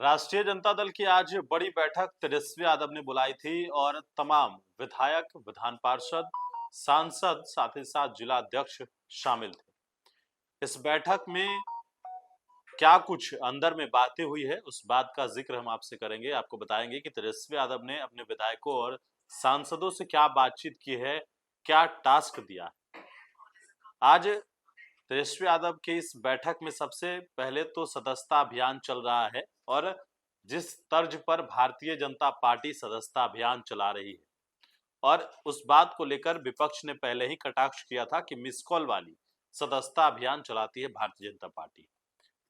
राष्ट्रीय जनता दल की आज बड़ी बैठक तेजस्वी यादव ने बुलाई थी और तमाम विधायक, विधान पार्षद, सांसद, साथ ही साथ जिला अध्यक्ष शामिल थे। इस बैठक में क्या कुछ अंदर में बातें हुई है, उस बात का जिक्र हम आपसे करेंगे। आपको बताएंगे कि तेजस्वी यादव ने अपने विधायकों और सांसदों से क्या बातचीत की है, क्या टास्क दिया है। आज तेजस्वी यादव की इस बैठक में सबसे पहले तो सदस्यता अभियान चल रहा है और जिस तर्ज पर भारतीय जनता पार्टी सदस्यता अभियान चला रही है और उस बात को लेकर विपक्ष ने पहले ही कटाक्ष किया था कि मिस कॉल वाली सदस्यता अभियान चलाती है भारतीय जनता पार्टी।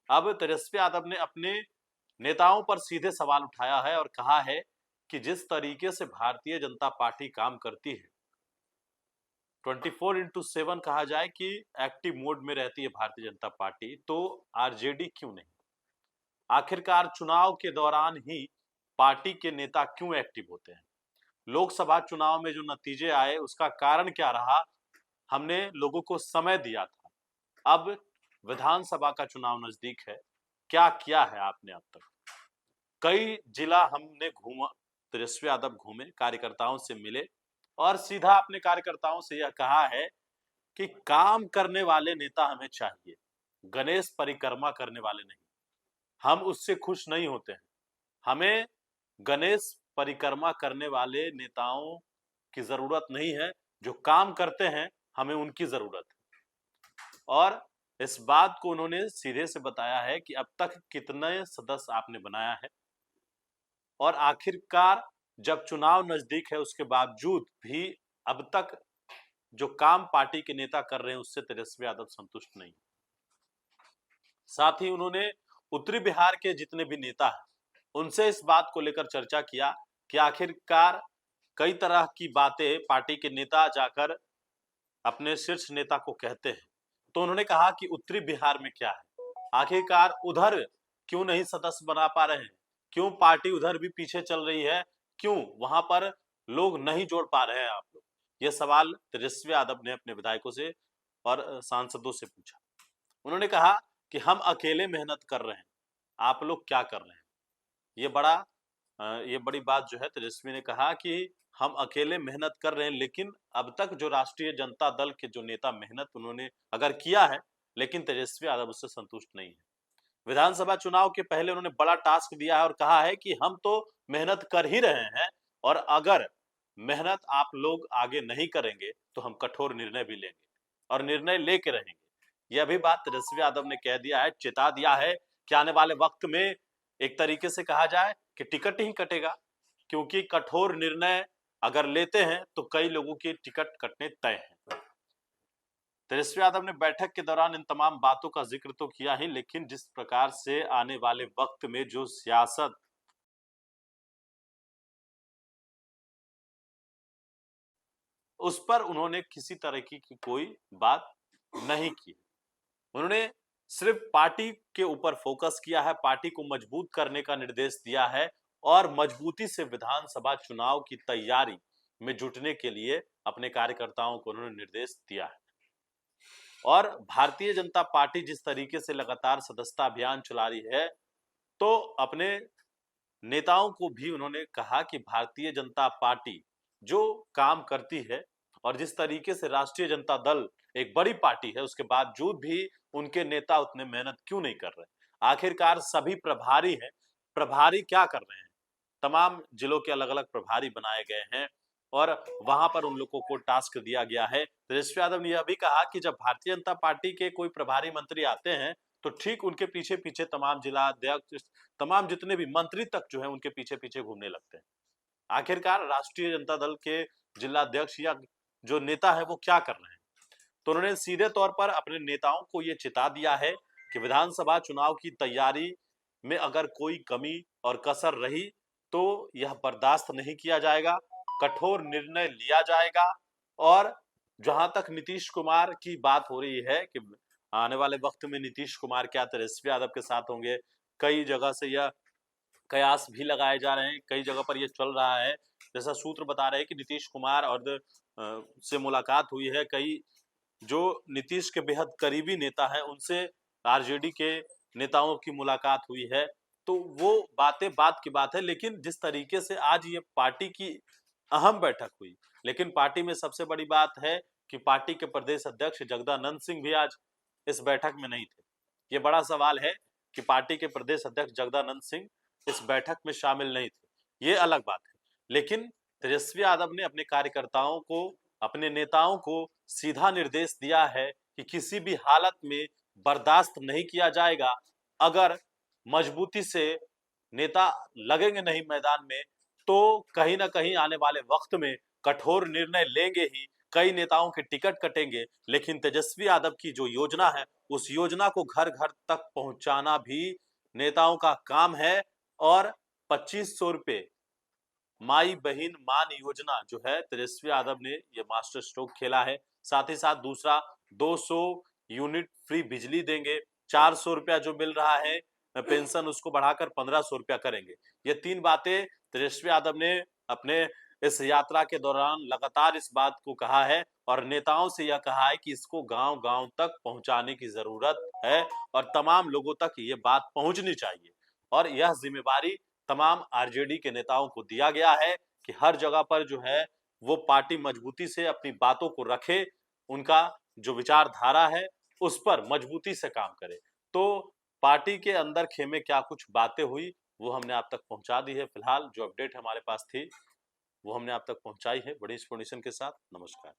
अब तेजस्वी यादव ने अपने नेताओं पर सीधे सवाल उठाया है और कहा है कि जिस तरीके से भारतीय जनता पार्टी काम करती है, 24x7 कहा जाए कि एक्टिव मोड में रहती है भारतीय जनता पार्टी, तो आरजेडी क्यों नहीं? आखिरकार चुनाव के दौरान ही पार्टी के नेता क्यों एक्टिव होते हैं? लोकसभा चुनाव में जो नतीजे आए उसका कारण क्या रहा? हमने लोगों को समय दिया था, अब विधानसभा का चुनाव नजदीक है, क्या किया है आपने अब तक? कई जिला हमने घूमा, तेजस्वी यादव घूमे, कार्यकर्ताओं से मिले और सीधा अपने कार्यकर्ताओं से यह कहा है कि काम करने वाले नेता हमें चाहिए, गणेश परिक्रमा करने वाले नहीं। हम उससे खुश नहीं होते हैं, हमें गणेश परिक्रमा करने वाले नेताओं की जरूरत नहीं है, जो काम करते हैं हमें उनकी जरूरत है। और इस बात को उन्होंने सीधे से बताया है कि अब तक कितने सदस्य आपने बनाया है और आखिरकार जब चुनाव नजदीक है उसके बावजूद भी अब तक जो काम पार्टी के नेता कर रहे हैं उससे तेजस्वी यादव संतुष्ट नहीं। साथ ही उन्होंने उत्तरी बिहार के जितने भी नेता हैं उनसे इस बात को लेकर चर्चा किया कि आखिरकार कई तरह की बातें पार्टी के नेता जाकर अपने शीर्ष नेता को कहते हैं, तो उन्होंने कहा कि उत्तरी बिहार में क्या है, आखिरकार उधर क्यों नहीं सदस्य बना पा रहे हैं, क्यों पार्टी उधर भी पीछे चल रही है, क्यों वहां पर लोग नहीं जोड़ पा रहे हैं आप लोग? ये सवाल तेजस्वी यादव ने अपने विधायकों से और सांसदों से पूछा। उन्होंने कहा कि हम अकेले मेहनत कर रहे हैं, आप लोग क्या कर रहे हैं? ये बड़ी बात जो है, तेजस्वी ने कहा कि हम अकेले मेहनत कर रहे हैं, लेकिन अब तक जो राष्ट्रीय जनता दल के जो नेता मेहनत उन्होंने अगर किया है, लेकिन तेजस्वी यादव उससे संतुष्ट नहीं है। विधानसभा चुनाव के पहले उन्होंने बड़ा टास्क दिया है और कहा है कि हम तो मेहनत कर ही रहे हैं और अगर मेहनत आप लोग आगे नहीं करेंगे तो हम कठोर निर्णय भी लेंगे और निर्णय लेके रहेंगे। यह भी बात तेजस्वी यादव ने कह दिया है, चेता दिया है कि आने वाले वक्त में एक तरीके से कहा जाए कि टिकट ही कटेगा, क्योंकि कठोर निर्णय अगर लेते हैं तो कई लोगों की टिकट कटने तय है। तेजस्वी यादव ने बैठक के दौरान इन तमाम बातों का जिक्र तो किया ही, लेकिन जिस प्रकार से आने वाले वक्त में जो सियासत उस पर उन्होंने किसी तरह की कोई बात नहीं की। उन्होंने सिर्फ पार्टी के ऊपर फोकस किया है, पार्टी को मजबूत करने का निर्देश दिया है और मजबूती से विधानसभा चुनाव की तैयारी में जुटने के लिए अपने कार्यकर्ताओं को उन्होंने निर्देश दिया है। और भारतीय जनता पार्टी जिस तरीके से लगातार सदस्यता अभियान चला रही है, तो अपने नेताओं को भी उन्होंने कहा कि भारतीय जनता पार्टी जो काम करती है और जिस तरीके से राष्ट्रीय जनता दल एक बड़ी पार्टी है, उसके बावजूद भी उनके नेता उतने मेहनत क्यों नहीं कर रहे? आखिरकार सभी प्रभारी हैं, प्रभारी क्या कर रहे हैं? तमाम जिलों के अलग-अलग प्रभारी बनाए गए हैं और वहां पर उन लोगों को टास्क दिया गया है। तेजस्वी यादव ने यह भी कहा कि जब भारतीय जनता पार्टी के कोई प्रभारी मंत्री आते हैं, तो ठीक उनके पीछे-पीछे तमाम जिला अध्यक्ष, तमाम जितने भी मंत्री तक जो है उनके पीछे-पीछे घूमने लगते हैं। आखिरकार राष्ट्रीय जनता दल के जिला अध्यक्ष या जो नेता है वो क्या कर रहे हैं? तो उन्होंने सीधे तौर पर अपने नेताओं को ये चेता दिया है कि विधानसभा चुनाव की तैयारी में अगर कोई कमी और कसर रही तो यह बर्दाश्त नहीं किया जाएगा, कठोर निर्णय लिया जाएगा। और जहां तक नीतीश कुमार की बात हो रही है कि आने वाले वक्त में नीतीश कुमार क्या तेजस्वी यादव के साथ होंगे, कई जगह से यह कयास भी लगाए जा रहे हैं, कई जगह पर ये चल रहा है। जैसा सूत्र बता रहे हैं कि नीतीश कुमार और से मुलाकात हुई है, कई जो नीतीश के बेहद करीबी नेता हैं उनसे आरजेडी के नेताओं की मुलाकात हुई है। तो वो बातें बात की बात है, लेकिन जिस तरीके से आज ये पार्टी की अहम बैठक हुई, लेकिन पार्टी में सबसे बड़ी बात है कि पार्टी के प्रदेश अध्यक्ष जगदानंद सिंह भी आज इस बैठक में नहीं थे। ये बड़ा सवाल है कि पार्टी के प्रदेश अध्यक्ष जगदानंद सिंह इस बैठक में शामिल नहीं थे, ये अलग बात है। लेकिन तेजस्वी यादव ने अपने कार्यकर्ताओं को, अपने नेताओं को सीधा निर्देश दिया है कि किसी भी हालत में बर्दाश्त नहीं किया जाएगा। अगर मजबूती से नेता लगेंगे नहीं मैदान में, तो कहीं ना कहीं आने वाले वक्त में कठोर निर्णय लेंगे ही, कई नेताओं के टिकट कटेंगे। लेकिन तेजस्वी यादव की जो योजना है, उस योजना को घर घर तक पहुंचाना भी नेताओं का काम है। और 2500 रुपए माई बहन मान योजना जो है, तेजस्वी यादव ने ये मास्टर स्ट्रोक खेला है। साथ ही साथ दूसरा 200 यूनिट फ्री बिजली देंगे, 400 रुपया जो मिल रहा है पेंशन, उसको बढ़ाकर 1500 रुपया करेंगे। ये तीन बातें तेजस्वी यादव ने अपने इस यात्रा के दौरान लगातार इस बात को कहा है और नेताओं से यह कहा है कि इसको गांव-गांव तक पहुंचाने की जरूरत है और तमाम लोगों तक ये बात पहुंचनी चाहिए। और यह जिम्मेवारी तमाम आरजेडी के नेताओं को दिया गया है कि हर जगह पर जो है वो पार्टी मजबूती से अपनी बातों को रखे, उनका जो विचारधारा है उस पर मजबूती से काम करे। तो पार्टी के अंदर खेमे क्या कुछ बातें हुई, वो हमने आप तक पहुंचा दी है। फिलहाल जो अपडेट हमारे पास थी वो हमने आप तक पहुंचाई है बड़ी इन्फॉर्मेशन के साथ। नमस्कार।